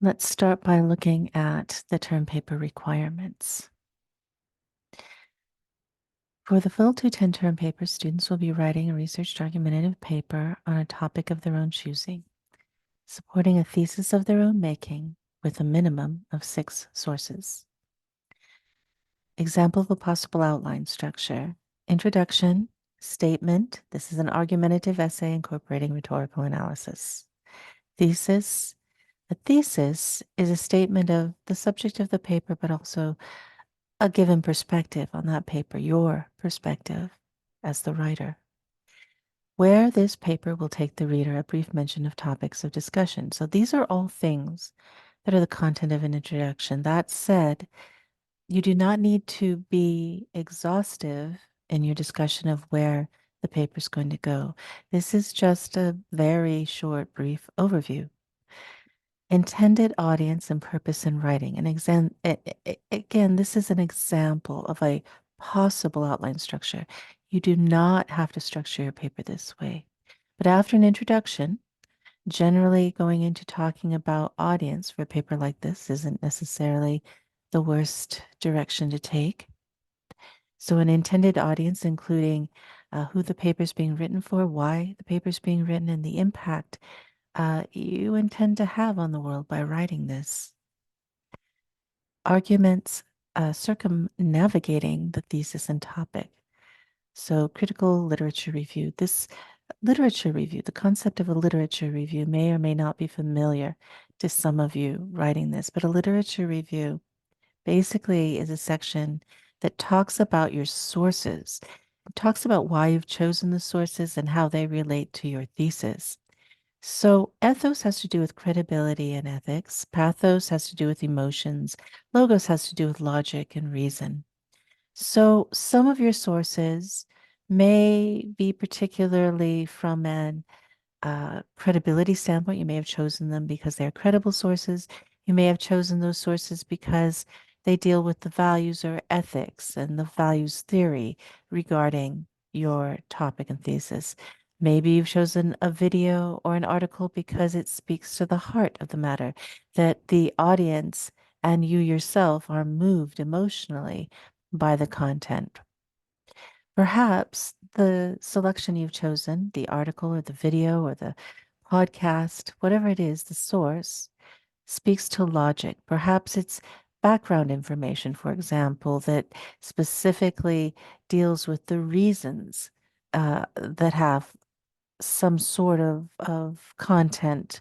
Let's start by looking at the term paper requirements. For the full 210 term paper, students will be writing a research argumentative paper on a topic of their own choosing, supporting a thesis of their own making with a minimum of 6 sources. Example of a possible outline structure: introduction, statement. This is an argumentative essay incorporating rhetorical analysis. Thesis. A thesis is a statement of the subject of the paper, but also a given perspective on that paper, your perspective as the writer. Where this paper will take the reader, a brief mention of topics of discussion. So these are all things that are the content of an introduction. That said, you do not need to be exhaustive in your discussion of where the paper is going to go. This is just a very short, brief overview. Intended audience and purpose in writing. Again, this is an example of a possible outline structure. You do not have to structure your paper this way. But after an introduction, generally going into talking about audience for a paper like this isn't necessarily the worst direction to take. So an intended audience, including who the paper is being written for, why the paper is being written, and the impact you intend to have on the world by writing this. Arguments circumnavigating the thesis and topic. So critical literature review. This literature review, the concept of a literature review may or may not be familiar to some of you writing this, but a literature review basically is a section that talks about your sources. It talks about why you've chosen the sources and how they relate to your thesis. So ethos has to do with credibility and ethics. Pathos has to do with emotions. Logos has to do with logic and reason. So some of your sources may be particularly from an credibility standpoint. You may have chosen them because they're credible sources. You may have chosen those sources because they deal with the values or ethics and the values theory regarding your topic and thesis. Maybe you've chosen a video or an article because it speaks to the heart of the matter, that the audience and you yourself are moved emotionally by the content. Perhaps the selection you've chosen, the article or the video or the podcast, whatever it is, the source, speaks to logic. Perhaps it's background information, for example, that specifically deals with the reasons that have some sort of content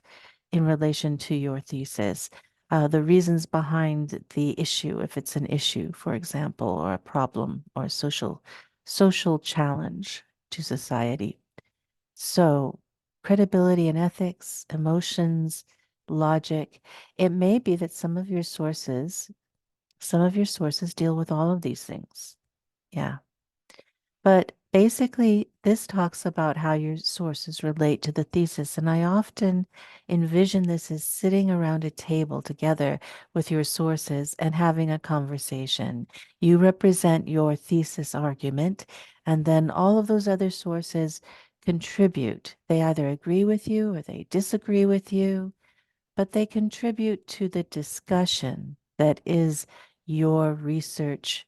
in relation to your thesis. The reasons behind the issue, if it's an issue, for example, or a problem or a social challenge to society. So credibility and ethics, emotions, logic. It may be that some of your sources deal with all of these things. Yeah. But basically, this talks about how your sources relate to the thesis. And I often envision this as sitting around a table together with your sources and having a conversation. You represent your thesis argument, and then all of those other sources contribute. They either agree with you or they disagree with you, but they contribute to the discussion that is your research,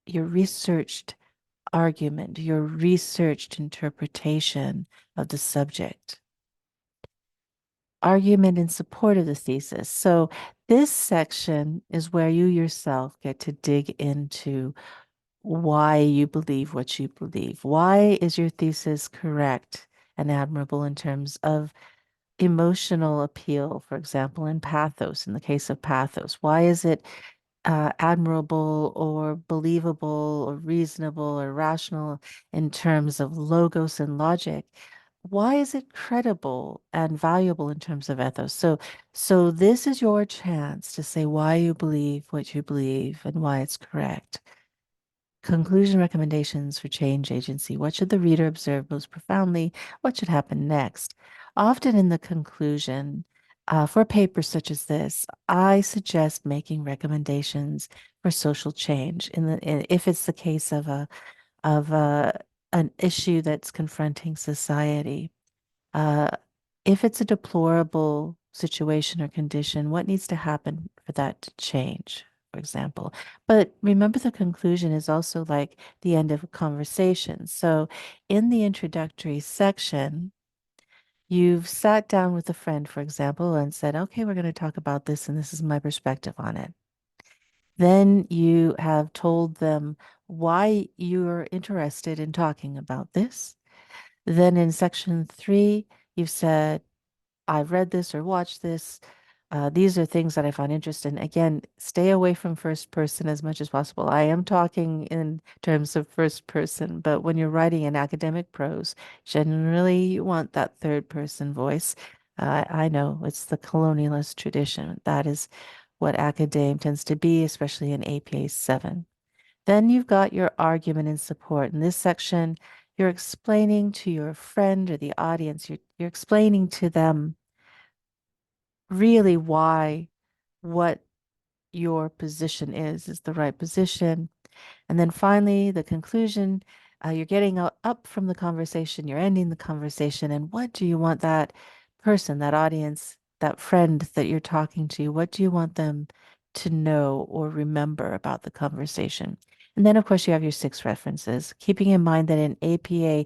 your researched argument, your researched interpretation of the subject. Argument in support of the thesis. So this section is where you yourself get to dig into why you believe what you believe. Why is your thesis correct and admirable in terms of emotional appeal, for example, in pathos, in the case of pathos? Why is it admirable or believable or reasonable or rational in terms of logos and logic? Why is it credible and valuable in terms of ethos? So this is your chance to say why you believe what you believe and why it's correct. Conclusion recommendations for change agency. What should the reader observe most profoundly? What should happen next? Often in the conclusion, for papers such as this, I suggest making recommendations for social change. If it's the case of an issue that's confronting society, uh, if it's a deplorable situation or condition, what needs to happen for that to change, for example. But remember, the conclusion is also like the end of a conversation. So in the introductory section, you've sat down with a friend, for example, and said, okay, we're going to talk about this, and this is my perspective on it. Then you have told them why you're interested in talking about this. Then in section 3, you've said, I've read this or watched this. These are things that I find interesting. Again, stay away from first person as much as possible. I am talking in terms of first person, but when you're writing in academic prose, generally you want that third person voice. I know it's the colonialist tradition. That is what academe tends to be, especially in APA 7. Then you've got your argument and support. In this section, you're explaining to your friend or the audience, you're explaining to them really why what your position is the right position. And then finally, the conclusion, you're getting up from the conversation, you're ending the conversation, and what do you want that person, that audience, that friend that you're talking to, what do you want them to know or remember about the conversation? And then, of course, you have your 6 references, keeping in mind that in APA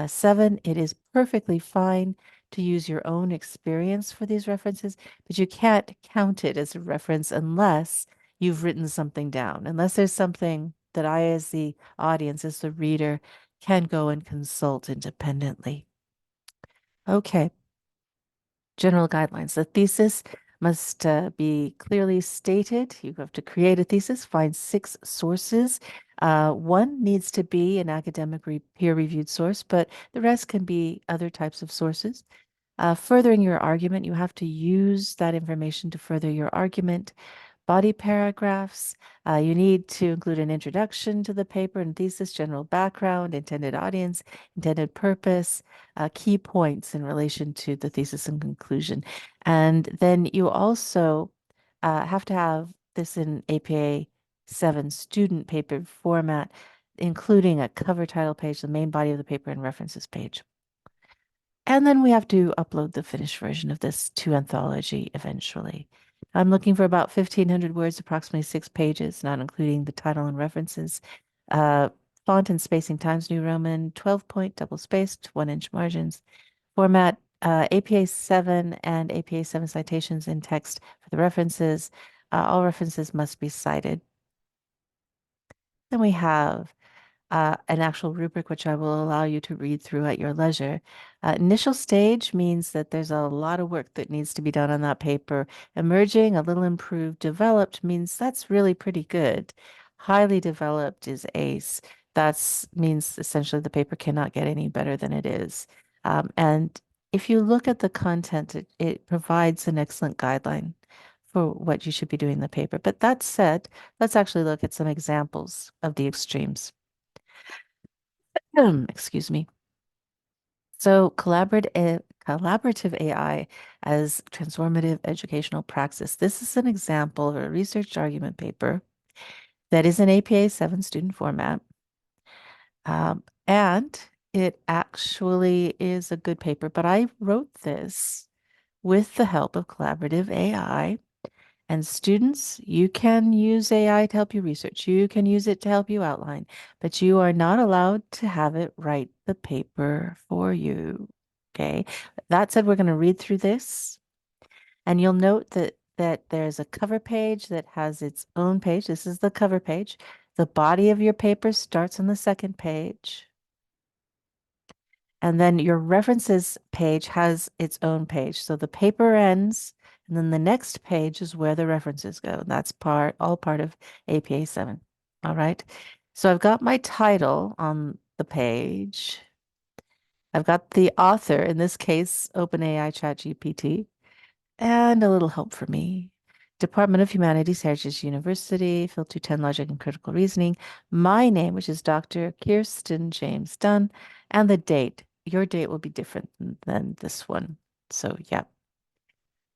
7, it is perfectly fine to use your own experience for these references, but you can't count it as a reference unless you've written something down, unless there's something that I, as the audience, as the reader, can go and consult independently. Okay, general guidelines. The thesis must be clearly stated. You have to create a thesis, find 6 sources. One needs to be an academic peer-reviewed source, but the rest can be other types of sources. Furthering your argument, you have to use that information to further your argument. Body paragraphs, you need to include an introduction to the paper and thesis, general background, intended audience, intended purpose, key points in relation to the thesis and conclusion. And then you also have to have this in APA 7 student paper format, including a cover title page, the main body of the paper, and references page. And then we have to upload the finished version of this to Anthology eventually. I'm looking for about 1,500 words, approximately 6 pages, not including the title and references. Uh, Font and spacing Times New Roman, 12-point, double-spaced, 1-inch margins. Format APA 7 and APA 7 citations in text for the references. All references must be cited. Then we have an actual rubric, which I will allow you to read through at your leisure. Initial stage means that there's a lot of work that needs to be done on that paper. Emerging, a little improved. Developed means that's really pretty good. Highly developed is ace. That means essentially the paper cannot get any better than it is. And if you look at the content, it provides an excellent guideline for what you should be doing in the paper. But that said, let's actually look at some examples of the extremes. Excuse me. So collaborative AI as transformative educational praxis. This is an example of a research argument paper that is an APA 7 student format. And it actually is a good paper, but I wrote this with the help of collaborative AI. And students, you can use AI to help you research. You can use it to help you outline, but you are not allowed to have it write the paper for you. Okay. That said, we're going to read through this, and you'll note that there's a cover page that has its own page. This is the cover page. The body of your paper starts on the second page. And then your references page has its own page. So the paper ends, and then the next page is where the references go. That's all part of APA 7. All right. So I've got my title on the page. I've got the author, in this case, OpenAI ChatGPT, and a little help for me. Department of Humanities, Heritage University, Phil 210 Logic and Critical Reasoning. My name, which is Dr. Kirsten James Dunn, and the date. Your date will be different than this one. So, yeah.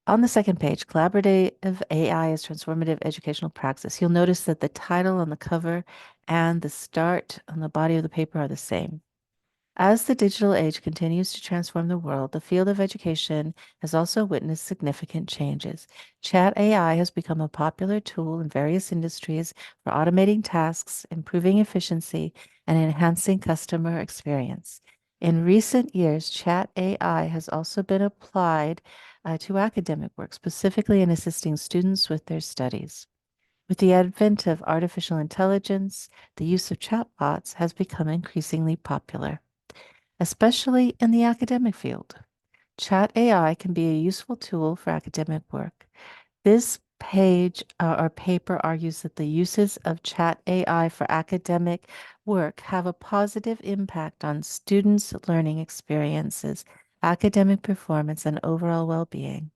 On the second page, Collaborative AI as Transformative Educational Praxis. You'll notice that the title on the cover and the start on the body of the paper are the same. As the digital age continues to transform the world, the field of education has also witnessed significant changes. Chat AI has become a popular tool in various industries for automating tasks, improving efficiency, and enhancing customer experience. In recent years, Chat AI has also been applied to academic work, specifically in assisting students with their studies. With the advent of artificial intelligence, the use of chatbots has become increasingly popular, especially in the academic field. Chat AI can be a useful tool for academic work. This page or paper argues that the uses of Chat AI for academic work have a positive impact on students' learning experiences, academic performance, and overall well being.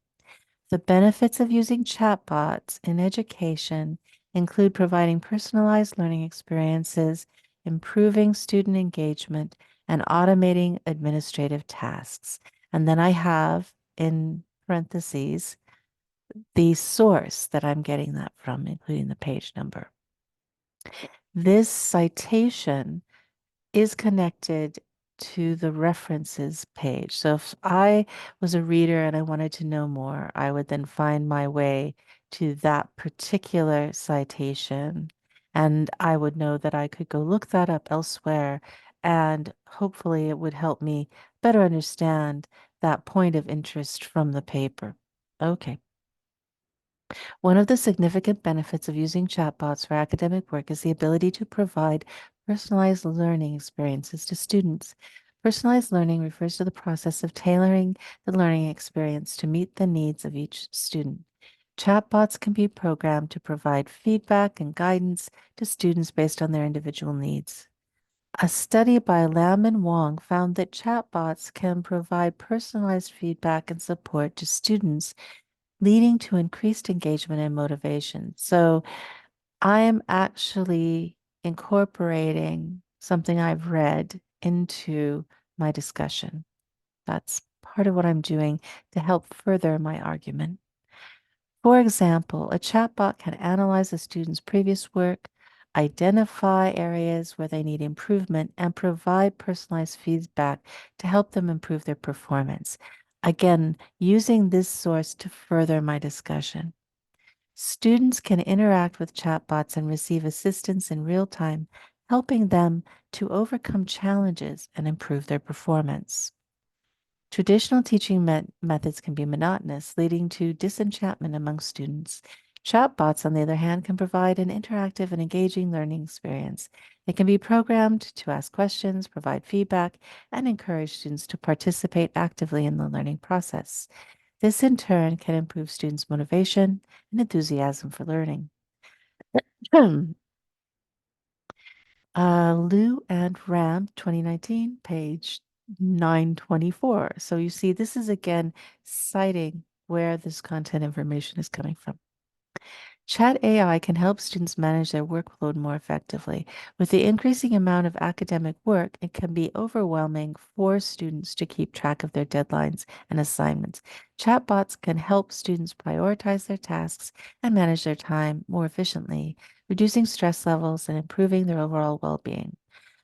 The benefits of using chatbots in education include providing personalized learning experiences, improving student engagement, and automating administrative tasks. And then I have in parentheses the source that I'm getting that from, including the page number. This citation is connected to the references page. So if I was a reader and I wanted to know more, I would then find my way to that particular citation, and I would know that I could go look that up elsewhere, and hopefully it would help me better understand that point of interest from the paper. Okay. One of the significant benefits of using chatbots for academic work is the ability to provide personalized learning experiences to students. Personalized learning refers to the process of tailoring the learning experience to meet the needs of each student. Chatbots can be programmed to provide feedback and guidance to students based on their individual needs. A study by Lam and Wong found that chatbots can provide personalized feedback and support to students, leading to increased engagement and motivation. So I am actually incorporating something I've read into my discussion. That's part of what I'm doing to help further my argument. For example, a chatbot can analyze a student's previous work, identify areas where they need improvement, and provide personalized feedback to help them improve their performance. Again, using this source to further my discussion. Students can interact with chatbots and receive assistance in real time, helping them to overcome challenges and improve their performance. Traditional teaching methods can be monotonous, leading to disenchantment among students. Chatbots, on the other hand, can provide an interactive and engaging learning experience. They can be programmed to ask questions, provide feedback, and encourage students to participate actively in the learning process. This, in turn, can improve students' motivation and enthusiasm for learning. Liu and Ram, 2019, page 924. So you see, this is again citing where this content information is coming from. Chat AI can help students manage their workload more effectively. With the increasing amount of academic work, it can be overwhelming for students to keep track of their deadlines and assignments. Chatbots can help students prioritize their tasks and manage their time more efficiently, reducing stress levels and improving their overall well being.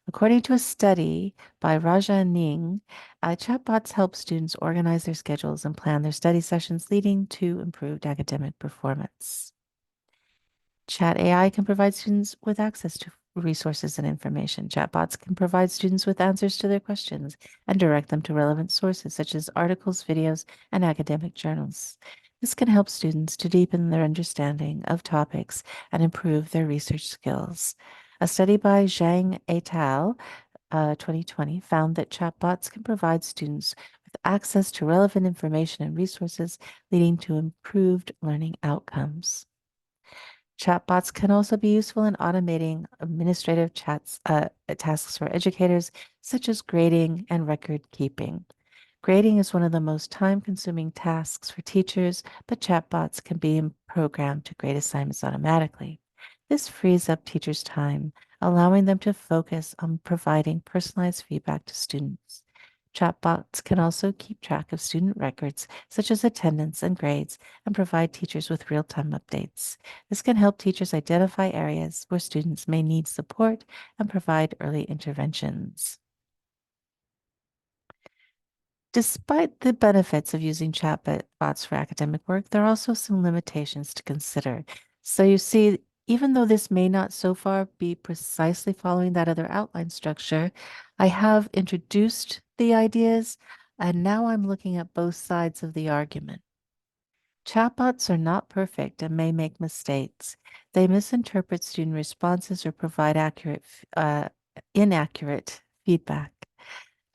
According to a study by Raja Ning, chatbots help students organize their schedules and plan their study sessions, leading to improved academic performance. Chat AI can provide students with access to resources and information. Chatbots can provide students with answers to their questions and direct them to relevant sources such as articles, videos, and academic journals. This can help students to deepen their understanding of topics and improve their research skills. A study by Zhang et al. 2020 found that chatbots can provide students with access to relevant information and resources, leading to improved learning outcomes. Chatbots can also be useful in automating administrative tasks for educators, such as grading and record keeping. Grading is one of the most time-consuming tasks for teachers, but chatbots can be programmed to grade assignments automatically. This frees up teachers' time, allowing them to focus on providing personalized feedback to students. Chatbots can also keep track of student records, such as attendance and grades, and provide teachers with real-time updates. This can help teachers identify areas where students may need support and provide early interventions. Despite the benefits of using chatbots for academic work, there are also some limitations to consider. So you see, even though this may not so far be precisely following that other outline structure, I have introduced the ideas, and now I'm looking at both sides of the argument. Chatbots are not perfect and may make mistakes. They misinterpret student responses or provide inaccurate feedback.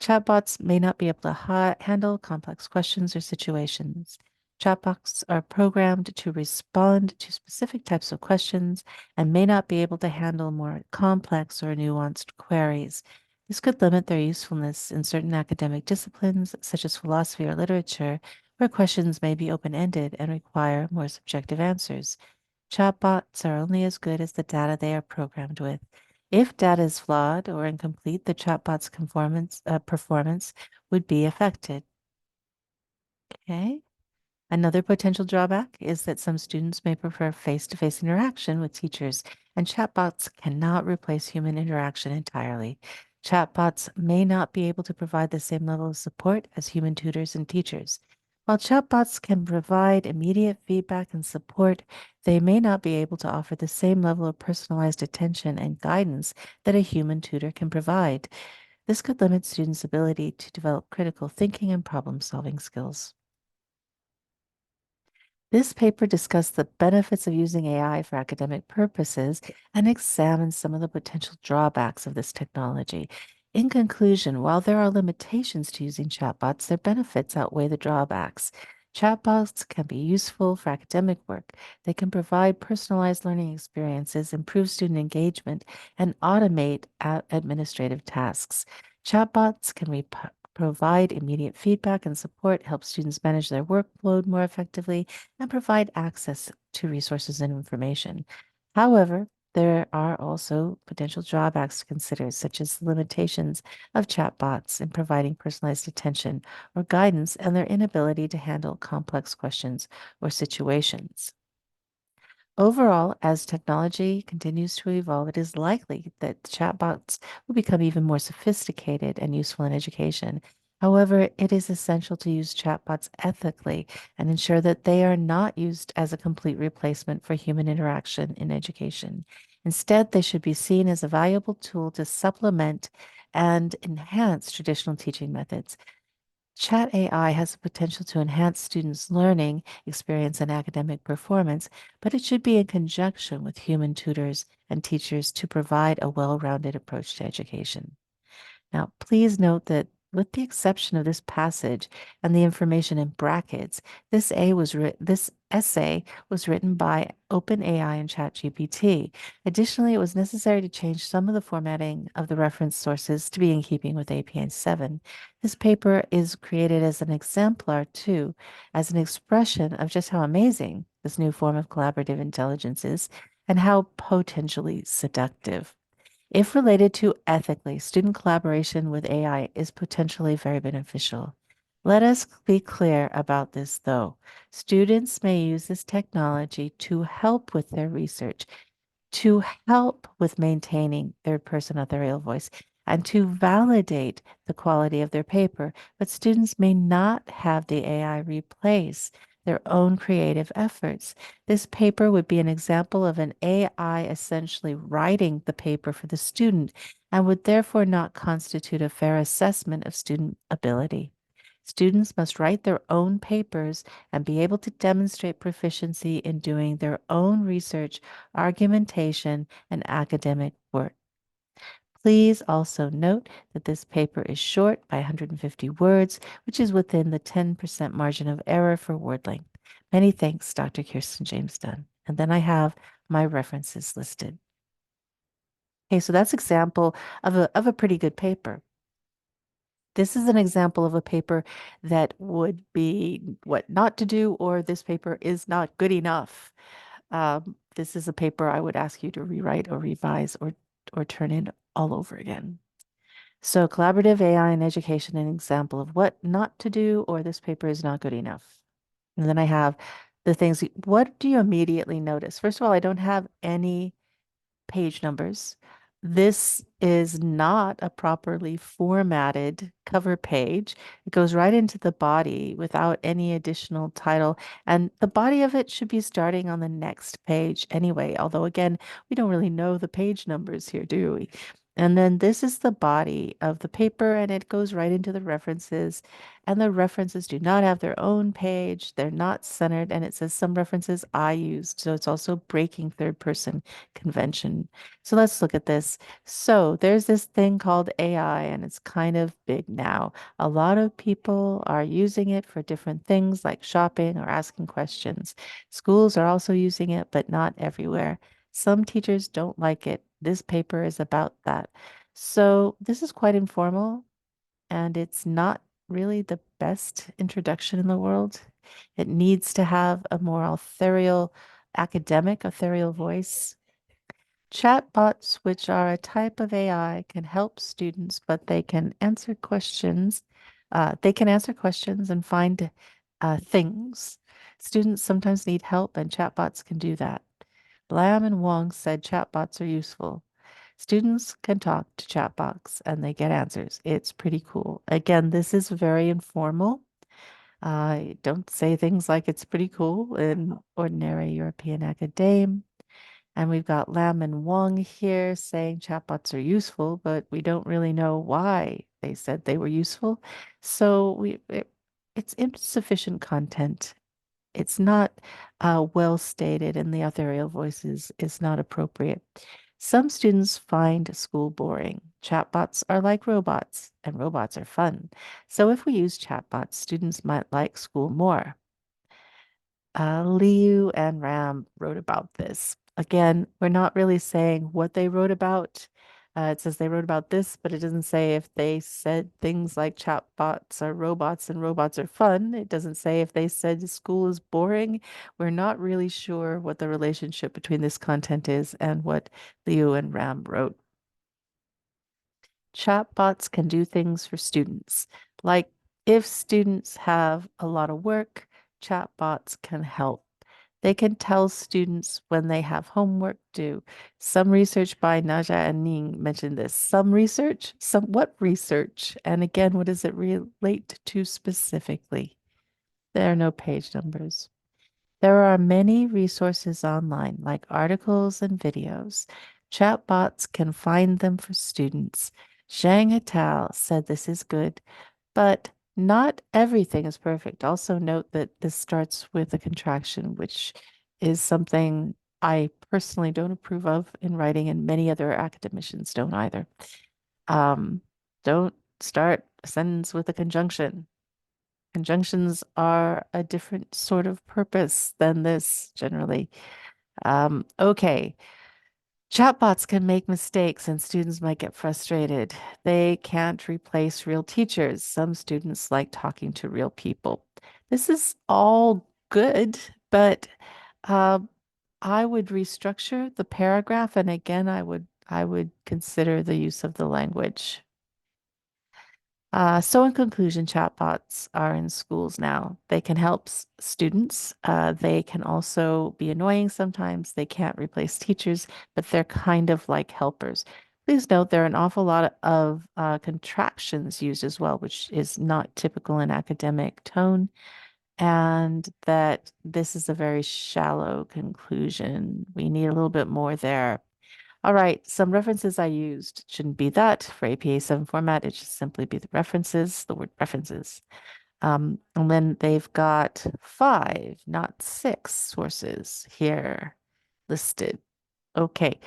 Chatbots may not be able to handle complex questions or situations. Chatbots are programmed to respond to specific types of questions and may not be able to handle more complex or nuanced queries. This could limit their usefulness in certain academic disciplines, such as philosophy or literature, where questions may be open-ended and require more subjective answers. Chatbots are only as good as the data they are programmed with. If data is flawed or incomplete, the chatbot's performance would be affected. Okay. Another potential drawback is that some students may prefer face-to-face interaction with teachers, and chatbots cannot replace human interaction entirely. Chatbots may not be able to provide the same level of support as human tutors and teachers. While chatbots can provide immediate feedback and support, they may not be able to offer the same level of personalized attention and guidance that a human tutor can provide. This could limit students' ability to develop critical thinking and problem-solving skills. This paper discussed the benefits of using AI for academic purposes and examined some of the potential drawbacks of this technology. In conclusion, while there are limitations to using chatbots, their benefits outweigh the drawbacks. Chatbots can be useful for academic work. They can provide personalized learning experiences, improve student engagement, and automate administrative tasks. Chatbots can provide immediate feedback and support, help students manage their workload more effectively, and provide access to resources and information. However, there are also potential drawbacks to consider, such as the limitations of chatbots in providing personalized attention or guidance and their inability to handle complex questions or situations. Overall, as technology continues to evolve, it is likely that chatbots will become even more sophisticated and useful in education. However, it is essential to use chatbots ethically and ensure that they are not used as a complete replacement for human interaction in education. Instead, they should be seen as a valuable tool to supplement and enhance traditional teaching methods. Chat AI has the potential to enhance students' learning experience and academic performance, but it should be in conjunction with human tutors and teachers to provide a well-rounded approach to education. Now, please note that with the exception of this passage and the information in brackets, this essay was written by OpenAI and ChatGPT. Additionally, it was necessary to change some of the formatting of the reference sources to be in keeping with APA 7. This paper is created as an exemplar, too, as an expression of just how amazing this new form of collaborative intelligence is and how potentially seductive. If related to ethically, student collaboration with AI is potentially very beneficial. Let us be clear about this, though. Students may use this technology to help with their research, to help with maintaining their person authorial voice, and to validate the quality of their paper, but students may not have the AI replace their own creative efforts. This paper would be an example of an AI essentially writing the paper for the student and would therefore not constitute a fair assessment of student ability. Students must write their own papers and be able to demonstrate proficiency in doing their own research, argumentation, and academic work. Please also note that this paper is short by 150 words, which is within the 10% margin of error for word length. Many thanks, Dr. Kirsten James Dunn. And then I have my references listed. Okay, so that's example of a pretty good paper. This is an example of a paper that would be what not to do, or this paper is not good enough. This is a paper I would ask you to rewrite or revise or turn in all over again. So collaborative AI in education, an example of what not to do, or this paper is not good enough. And then I have the things, what do you immediately notice? First of all, I don't have any page numbers. This is not a properly formatted cover page. It goes right into the body without any additional title. And the body of it should be starting on the next page anyway. Although, again, we don't really know the page numbers here, do we? And then this is the body of the paper, and it goes right into the references. And the references do not have their own page. They're not centered. And it says some references I used. So it's also breaking third person convention. So let's look at this. So there's this thing called AI, and it's kind of big now. A lot of people are using it for different things like shopping or asking questions. Schools are also using it, but not everywhere. Some teachers don't like it. This paper is about that. So this is quite informal, and it's not really the best introduction in the world. It needs to have a more authorial, academic, authorial voice. Chatbots, which are a type of AI, can help students, but they can answer questions. They can answer questions and find things. Students sometimes need help, and chatbots can do that. Lam and Wong said chatbots are useful. Students can talk to chatbots and they get answers. It's pretty cool. Again, this is very informal. I don't say things like it's pretty cool in ordinary European academe. And we've got Lam and Wong here saying chatbots are useful, but we don't really know why they said they were useful. So it's insufficient content. It's not well stated, and the authorial voices is not appropriate. Some students find school boring. Chatbots are like robots, and robots are fun. So if we use chatbots, students might like school more. Liu and Ram wrote about this. Again, we're not really saying what they wrote about. It says they wrote about this, but it doesn't say if they said things like chatbots are robots and robots are fun. It doesn't say if they said school is boring. We're not really sure what the relationship between this content is and what Liu and Ram wrote. Chatbots can do things for students. Like if students have a lot of work, chatbots can help. They can tell students when they have homework due. Some research by Naja and Ning mentioned this. Some research, some what research? And again, what does it relate to specifically? There are no page numbers. There are many resources online, like articles and videos. Chatbots can find them for students. Zhang et al. Said this is good, but not everything is perfect. Also note that this starts with a contraction, which is something I personally don't approve of in writing, and many other academicians don't either. Um, don't start a sentence with a conjunction. Conjunctions are a different sort of purpose than this generally. Okay. Chatbots can make mistakes and students might get frustrated. They can't replace real teachers. Some students like talking to real people. This is all good, but uh, I would restructure the paragraph, and again, I would consider the use of the language. So in conclusion, chatbots are in schools now. They can help students. They can also be annoying sometimes. They can't replace teachers, but they're kind of like helpers. Please note there are an awful lot of contractions used as well, which is not typical in academic tone, and that this is a very shallow conclusion. We need a little bit more there. All right, some references I used shouldn't be that. For APA 7 format, it should simply be the references, the word references. And then they've got 5, not 6 sources here listed. Okay,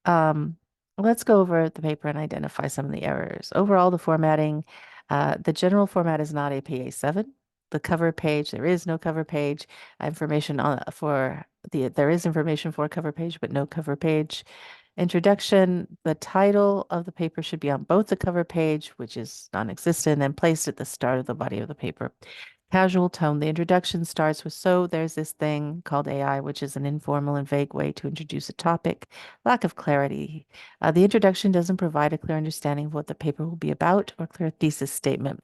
um, let's go over the paper and identify some of the errors. Overall, the formatting, the general format is not APA 7. The cover page, there is no cover page. Information on for there is information for a cover page, but no cover page. Introduction, the title of the paper should be on both the cover page, which is non-existent, and placed at the start of the body of the paper. Casual tone. The introduction starts with, so there's this thing called AI, which is an informal and vague way to introduce a topic. Lack of clarity. The introduction doesn't provide a clear understanding of what the paper will be about or clear thesis statement.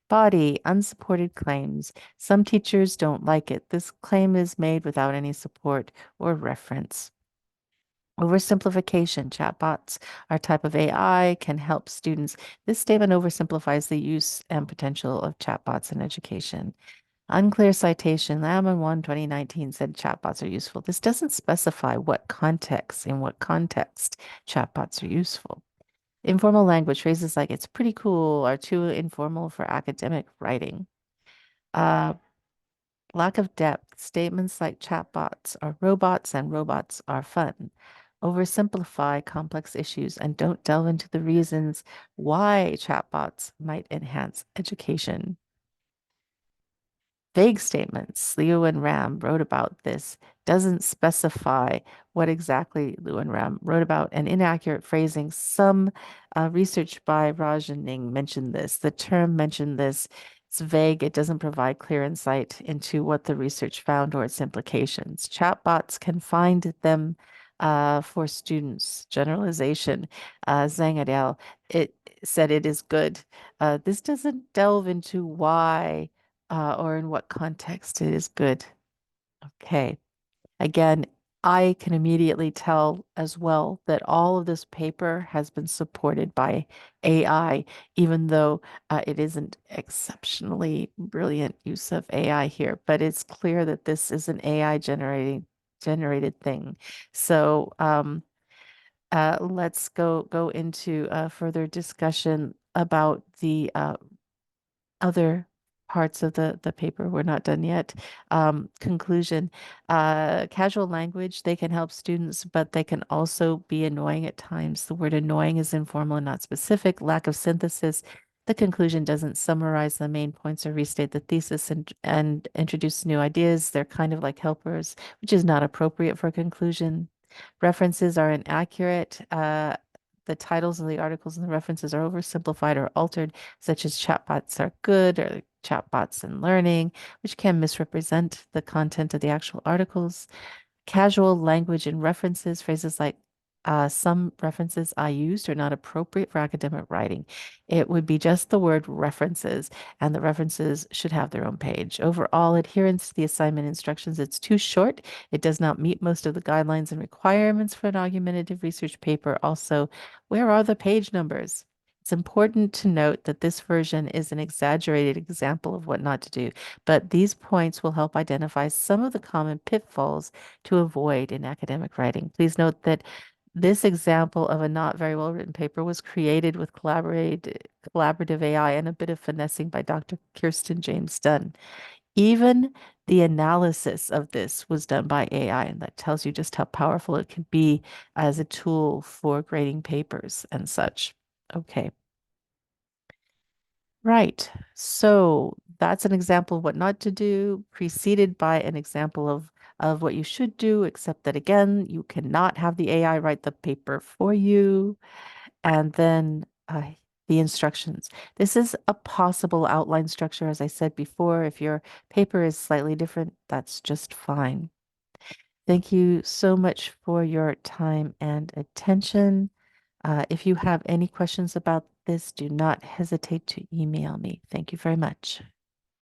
Body, unsupported claims. Some teachers don't like it. This claim is made without any support or reference. Oversimplification. Chatbots are a type of AI, can help students. This statement oversimplifies the use and potential of chatbots in education. Unclear citation. Lamon 1 2019 said chatbots are useful. This doesn't specify in what context chatbots are useful. Informal language. Phrases like it's pretty cool are too informal for academic writing. Uh, Lack of depth. Statements like chatbots are robots and robots are fun. Oversimplify complex issues and don't delve into the reasons why chatbots might enhance education. Vague statements. Liu and Ram wrote about this. Doesn't specify what exactly Liu and Ram wrote about, and inaccurate phrasing. Some research by Rajaning mentioned this. The term mentioned this. It's vague. It doesn't provide clear insight into what the research found or its implications. Chatbots can find them for students. Generalization. Zhang et al. It said it is good. This doesn't delve into why or in what context it is good. Okay. Again, I can immediately tell as well that all of this paper has been supported by AI, even though it isn't exceptionally brilliant use of AI here, but it's clear that this is an AI generated thing. So let's go into further discussion about the other parts of the paper. We're not done yet. Conclusion. Casual language, they can help students, but they can also be annoying at times. The word annoying is informal and not specific. Lack of synthesis. The conclusion doesn't summarize the main points or restate the thesis and introduce new ideas. They're kind of like helpers, which is not appropriate for a conclusion. References are inaccurate. The titles of the articles and the references are oversimplified or altered, such as chatbots are good or chatbots in learning, which can misrepresent the content of the actual articles. Casual language and references, phrases like some references I used are not appropriate for academic writing. It would be just the word references, and the references should have their own page. Overall, adherence to the assignment instructions, it's too short. It does not meet most of the guidelines and requirements for an argumentative research paper. Also, where are the page numbers? It's important to note that this version is an exaggerated example of what not to do, but these points will help identify some of the common pitfalls to avoid in academic writing. Please note that this example of a not very well written paper was created with collaborative AI and a bit of finessing by Dr. Kirsten James Dunn. Even the analysis of this was done by AI, and that tells you just how powerful it can be as a tool for grading papers and such. Okay. Right. So that's an example of what not to do, preceded by an example of what you should do, except that again, you cannot have the AI write the paper for you. And then the instructions. This is a possible outline structure, as I said before. If your paper is slightly different, that's just fine. Thank you so much for your time and attention. If you have any questions about this, do not hesitate to email me. Thank you very much.